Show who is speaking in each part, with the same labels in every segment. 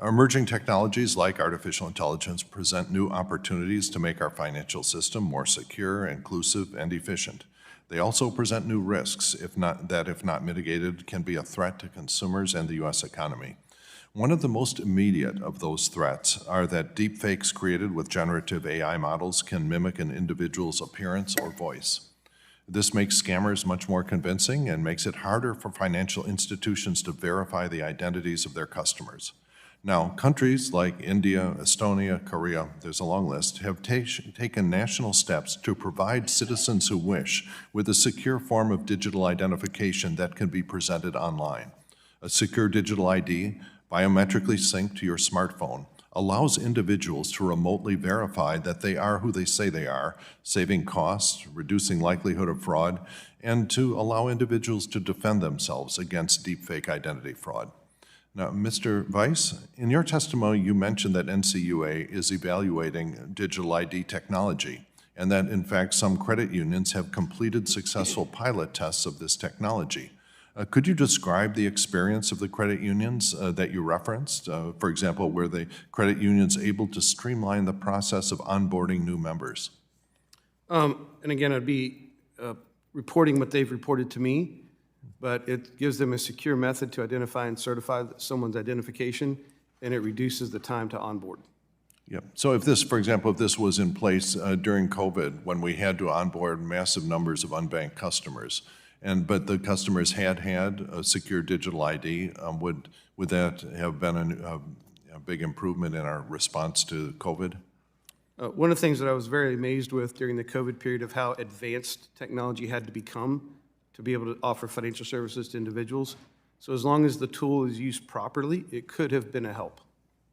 Speaker 1: Emerging technologies like artificial intelligence present new opportunities to make our financial system more secure, inclusive, and efficient. They also present new risks, if not mitigated, can be a threat to consumers and the U.S. economy. One of the most immediate of those threats are that deepfakes created with generative AI models can mimic an individual's appearance or voice. This makes scammers much more convincing and makes it harder for financial institutions to verify the identities of their customers. Now, countries like India, Estonia, Korea, there's a long list, have taken national steps to provide citizens who wish with a secure form of digital identification that can be presented online. A secure digital ID, biometrically synced to your smartphone, allows individuals to remotely verify that they are who they say they are, saving costs, reducing likelihood of fraud, and to allow individuals to defend themselves against deepfake identity fraud. Now, Mr. Vice, in your testimony, you mentioned that NCUA is evaluating digital ID technology, and that, in fact, some credit unions have completed successful pilot tests of this technology. Could you describe the experience of the credit unions that you referenced? For example, were the credit unions able to streamline the process of onboarding new members?
Speaker 2: And again, I'd be reporting what they've reported to me, but it gives them a secure method to identify and certify someone's identification, and it reduces the time to onboard.
Speaker 1: Yep. So if this, for example, if this was in place during COVID, when we had to onboard massive numbers of unbanked customers, but the customers had a secure digital ID, would that have been a big improvement in our response to COVID?
Speaker 2: One of the things that I was very amazed with during the COVID period of how advanced technology had to become to be able to offer financial services to individuals. So as long as the tool is used properly, it could have been a help.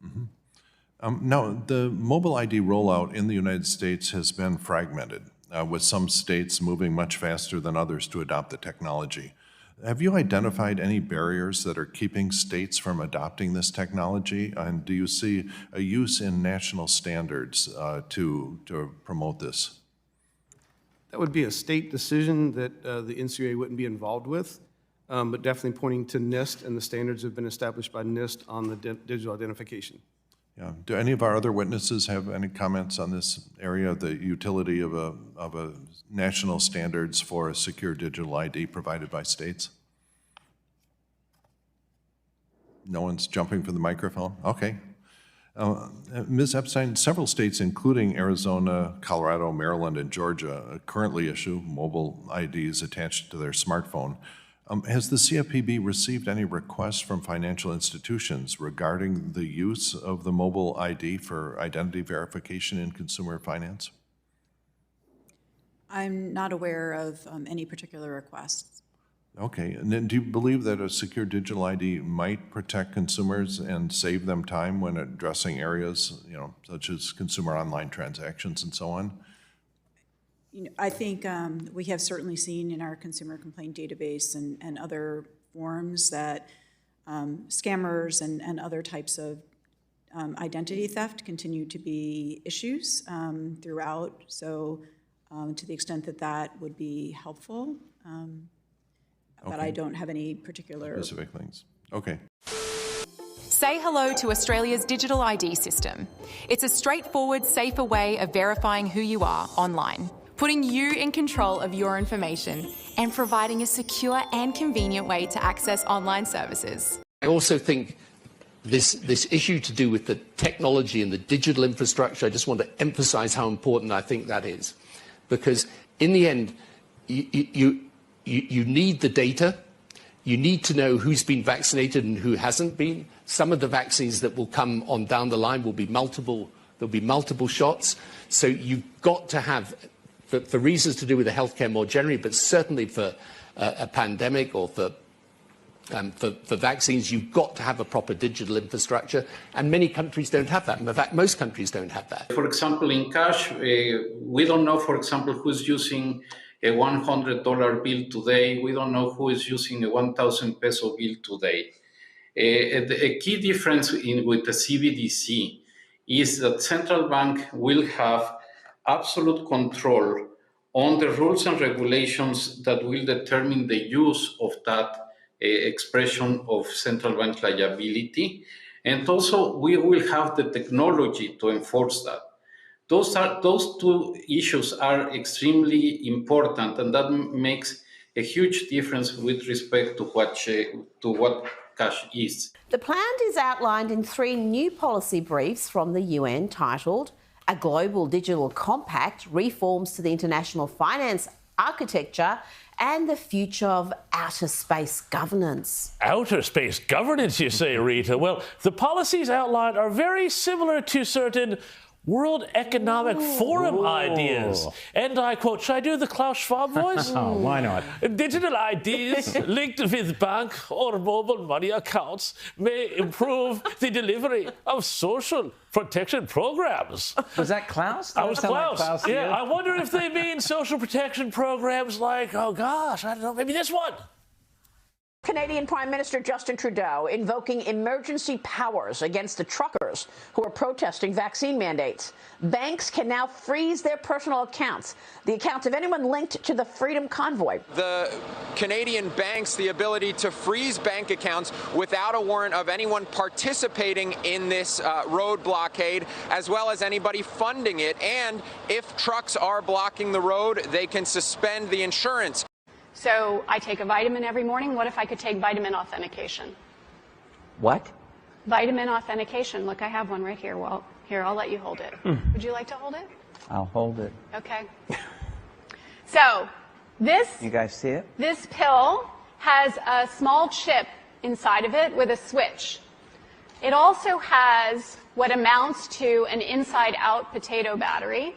Speaker 1: Mm-hmm. Now, the mobile ID rollout in the United States has been fragmented, with some states moving much faster than others to adopt the technology. Have you identified any barriers that are keeping states from adopting this technology? And do you see a use in national standards to promote this?
Speaker 2: That would be a state decision that the NCUA wouldn't be involved with, but definitely pointing to NIST, and the standards have been established by NIST on the digital identification.
Speaker 1: Yeah. Do any of our other witnesses have any comments on this area, the utility of a national standards for a secure digital ID provided by states? No one's jumping for the microphone? Okay. Ms. Epstein, several states, including Arizona, Colorado, Maryland, and Georgia, currently issue mobile IDs attached to their smartphone. Has the CFPB received any requests from financial institutions regarding the use of the mobile ID for identity verification in consumer finance?
Speaker 3: I'm not aware of any particular requests.
Speaker 1: Okay, and then do you believe that a secure digital ID might protect consumers and save them time when addressing areas, such as consumer online transactions and so on?
Speaker 3: I think we have certainly seen in our consumer complaint database and other forms that scammers and other types of identity theft continue to be issues throughout. So to the extent that that would be helpful, but I don't have any particular
Speaker 1: specific things. Okay.
Speaker 4: Say hello to Australia's digital ID system. It's a straightforward, safer way of verifying who you are online, putting you in control of your information and providing a secure and convenient way to access online services.
Speaker 5: I also think this issue to do with the technology and the digital infrastructure, I just want to emphasize how important I think that is. Because in the end, you need the data. You need to know who's been vaccinated and who hasn't been. Some of the vaccines that will come on down the line will be multiple. There'll be multiple shots. So you've got to have, for reasons to do with the healthcare more generally, but certainly for a pandemic or for vaccines, you've got to have a proper digital infrastructure, and many countries don't have that. In fact, most countries don't have that.
Speaker 6: For example, in cash, we don't know, for example, who's using a $100 bill today. We don't know who is using a 1,000 peso bill today. A key difference with the CBDC is that central bank will have absolute control on the rules and regulations that will determine the use of that expression of central bank liability. And also, we will have the technology to enforce that. Those two issues are extremely important, and that makes a huge difference with respect to what cash is.
Speaker 7: The plan is outlined in 3 new policy briefs from the UN titled A Global Digital Compact, Reforms to the International Finance Architecture, and the Future of Outer Space Governance.
Speaker 8: Outer space governance, you say, Rita? Well, the policies outlined are very similar to certain World Economic Forum ideas. And I quote, should I do the Klaus Schwab voice?
Speaker 9: Oh, why not?
Speaker 8: Digital IDs linked with bank or mobile money accounts may improve the delivery of social protection programs.
Speaker 9: Was that Klaus?
Speaker 8: That was Klaus.
Speaker 9: Like Klaus,
Speaker 8: yeah, I wonder if they mean social protection programs like, oh gosh, I don't know, maybe this one.
Speaker 10: Canadian Prime Minister Justin Trudeau invoking emergency powers against the truckers who are protesting vaccine mandates. Banks can now freeze their personal accounts, the accounts of anyone linked to the Freedom Convoy.
Speaker 11: The Canadian banks the ability to freeze bank accounts without a warrant of anyone participating in this road blockade, as well as anybody funding it. And if trucks are blocking the road, they can suspend the insurance.
Speaker 12: So I take a vitamin every morning. What if I could take vitamin authentication?
Speaker 9: What?
Speaker 12: Vitamin authentication. Look, I have one right here. Well, here, I'll let you hold it. Would you like to hold it?
Speaker 9: I'll hold it.
Speaker 12: Okay. So this,
Speaker 9: You guys see it?
Speaker 12: this pill has a small chip inside of it with a switch. It also has what amounts to an inside-out potato battery.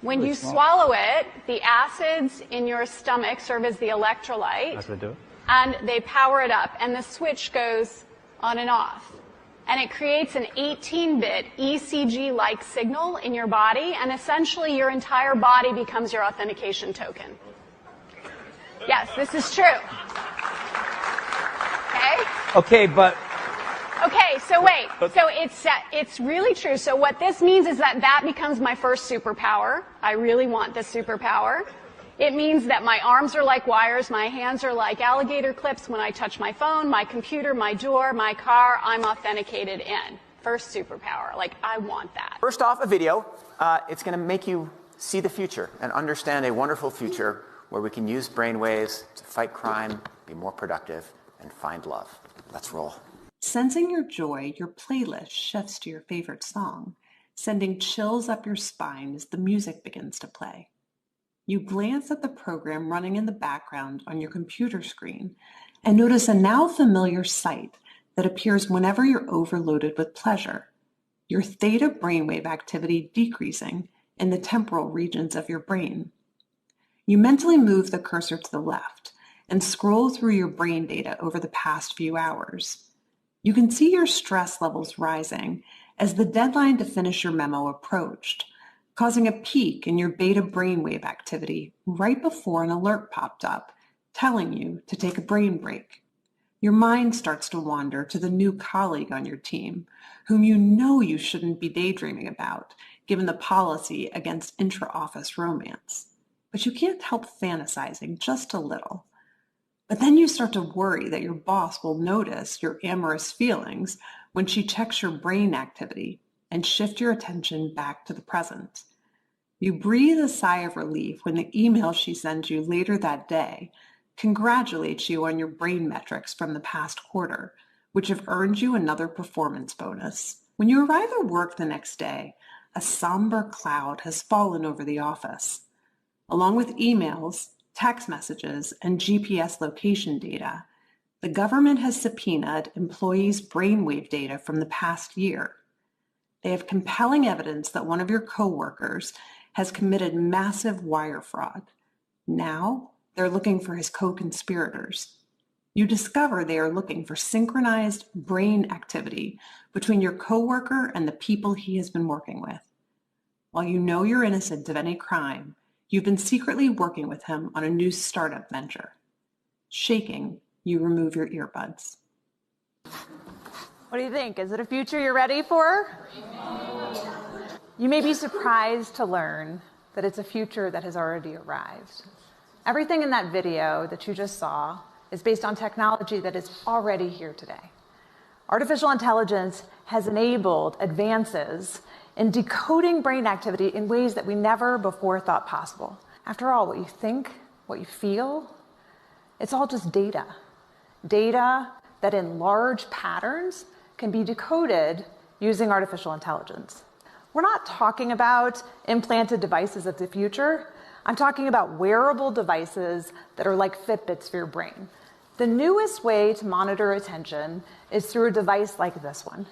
Speaker 12: When you swallow it, the acids in your stomach serve as the electrolyte,
Speaker 9: That's what I do.
Speaker 12: and they power it up, and the switch goes on and off. And it creates an 18-bit ECG-like signal in your body, and essentially your entire body becomes your authentication token. Yes, this is true. Okay?
Speaker 9: Okay, but
Speaker 12: Okay, so wait. So it's really true. So what this means is that becomes my first superpower. I really want this superpower. It means that my arms are like wires, my hands are like alligator clips. When I touch my phone, my computer, my door, my car, I'm authenticated in. First superpower. Like, I want that.
Speaker 13: First off, a video. It's going to make you see the future and understand a wonderful future where we can use brainwaves to fight crime, be more productive, and find love. Let's roll.
Speaker 14: Sensing your joy, your playlist shifts to your favorite song, sending chills up your spine as the music begins to play. You glance at the program running in the background on your computer screen and notice a now familiar sight that appears whenever you're overloaded with pleasure, your theta brainwave activity decreasing in the temporal regions of your brain. You mentally move the cursor to the left and scroll through your brain data over the past few hours. You can see your stress levels rising as the deadline to finish your memo approached, causing a peak in your beta brainwave activity right before an alert popped up, telling you to take a brain break. Your mind starts to wander to the new colleague on your team, whom you know you shouldn't be daydreaming about, given the policy against intra-office romance. But you can't help fantasizing just a little. But then you start to worry that your boss will notice your amorous feelings when she checks your brain activity and shift your attention back to the present. You breathe a sigh of relief when the email she sends you later that day congratulates you on your brain metrics from the past quarter, which have earned you another performance bonus. When you arrive at work the next day, a somber cloud has fallen over the office. Along with emails, text messages, and GPS location data, the government has subpoenaed employees' brainwave data from the past year. They have compelling evidence that one of your coworkers has committed massive wire fraud. Now, they're looking for his co-conspirators. You discover they are looking for synchronized brain activity between your coworker and the people he has been working with. While you know you're innocent of any crime, you've been secretly working with him on a new startup venture. Shaking, you remove your earbuds.
Speaker 15: What do you think? Is it a future you're ready for? You may be surprised to learn that it's a future that has already arrived. Everything in that video that you just saw is based on technology that is already here today. Artificial intelligence has enabled advances in decoding brain activity in ways that we never before thought possible. After all, what you think, what you feel, it's all just data. Data that in large patterns can be decoded using artificial intelligence. We're not talking about implanted devices of the future. I'm talking about wearable devices that are like Fitbits for your brain. The newest way to monitor attention is through a device like this one.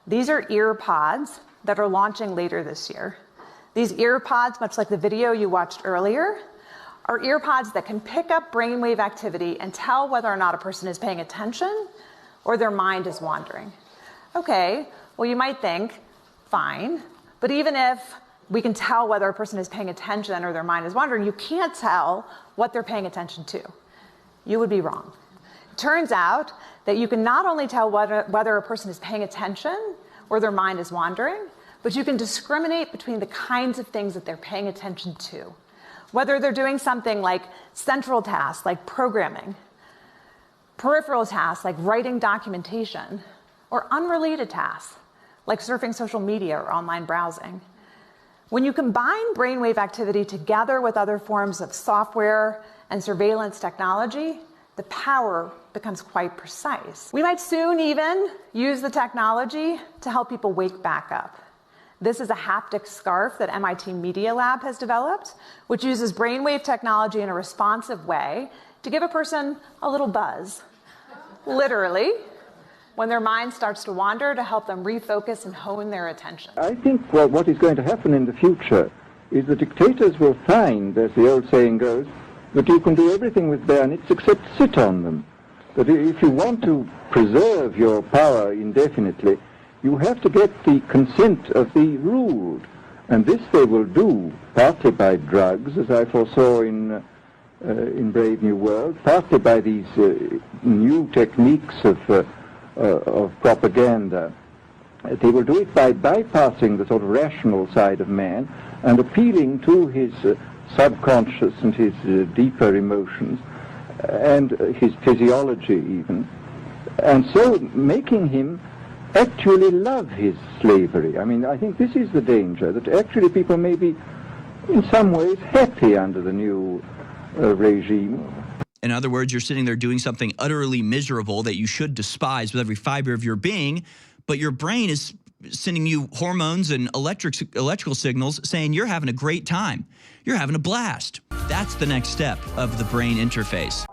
Speaker 15: These are ear pods that are launching later this year. These ear pods, much like the video you watched earlier, are ear pods that can pick up brainwave activity and tell whether or not a person is paying attention or their mind is wandering. Okay, well, you might think, fine, but even if we can tell whether a person is paying attention or their mind is wandering, you can't tell what they're paying attention to. You would be wrong. It turns out that you can not only tell whether a person is paying attention or their mind is wandering, but you can discriminate between the kinds of things that they're paying attention to. Whether they're doing something like central tasks, like programming, peripheral tasks, like writing documentation, or unrelated tasks, like surfing social media or online browsing. When you combine brainwave activity together with other forms of software and surveillance technology, the power becomes quite precise. We might soon even use the technology to help people wake back up. This is a haptic scarf that MIT Media Lab has developed, which uses brainwave technology in a responsive way to give a person a little buzz, literally, when their mind starts to wander, to help them refocus and hone their attention.
Speaker 16: I think what is going to happen in the future is the dictators will find, as the old saying goes, that you can do everything with bayonets except sit on them. That if you want to preserve your power indefinitely, you have to get the consent of the ruled. And this they will do partly by drugs, as I foresaw in Brave New World, partly by these new techniques of propaganda. They will do it by bypassing the sort of rational side of man and appealing to his subconscious and his deeper emotions and his physiology even, and so making him actually love his slavery. I mean, I think this is the danger, that actually people may be in some ways happy under the new regime.
Speaker 17: In other words, you're sitting there doing something utterly miserable that you should despise with every fiber of your being, but your brain is sending you hormones and electrical signals saying you're having a great time. You're having a blast. That's the next step of the brain interface.